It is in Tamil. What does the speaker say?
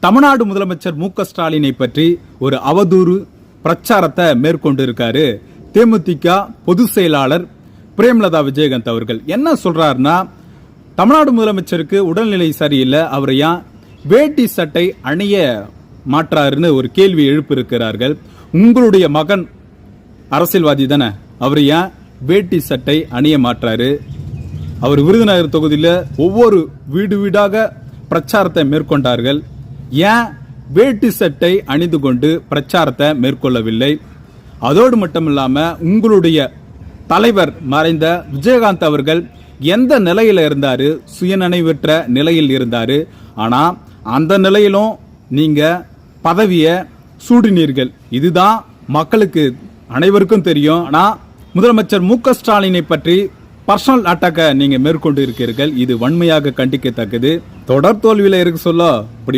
தமிழ்நாடு முதலமைச்சர் மு க ஸ்டாலினை பற்றி ஒரு அவதூறு பிரச்சாரத்தை மேற்கொண்டிருக்காரு தேமுதிக பொதுச் செயலாளர் பிரேமலதா விஜயகாந்த் அவர்கள். என்ன சொல்றாருன்னா, தமிழ்நாடு முதலமைச்சருக்கு உடல்நிலை சரியில்லை, அவரை ஏன் வேட்டி சட்டை அணிய மாற்றாருன்னு ஒரு கேள்வி எழுப்பியிருக்கிறார்கள். உங்களுடைய மகன் அரசியல்வாதி தானே, அவர் ஏன் வேட்டி சட்டை அணிய மாற்றாரு? அவர் விருதுநகர் தொகுதியில் ஒவ்வொரு வீடு வீடாக பிரச்சாரத்தை மேற்கொண்டார்கள். ஏன் வேட்டி சட்டை அணிந்து கொண்டு பிரச்சாரத்தை மேற்கொள்ளவில்லை? அதோடு மட்டுமில்லாம உங்களுடைய தலைவர் மறைந்த விஜயகாந்த் அவர்கள் எந்த நிலையில இருந்தாரு? சுயநினைவற்ற நிலையில் இருந்தாரு. ஆனா அந்த நிலையிலும் நீங்க பதவியை சூடினீர்கள். இதுதான் மக்களுக்கு அனைவருக்கும் தெரியும். ஆனா முதலமைச்சர் மு க ஸ்டாலினை பற்றி பர்சனல் அட்டாக்க நீங்க மேற்கொண்டு இருக்கிறீர்கள். இது வன்மையாக கண்டிக்கத்தக்கது. தொடர் தோல்வியில இருக்க சொல்ல இப்படி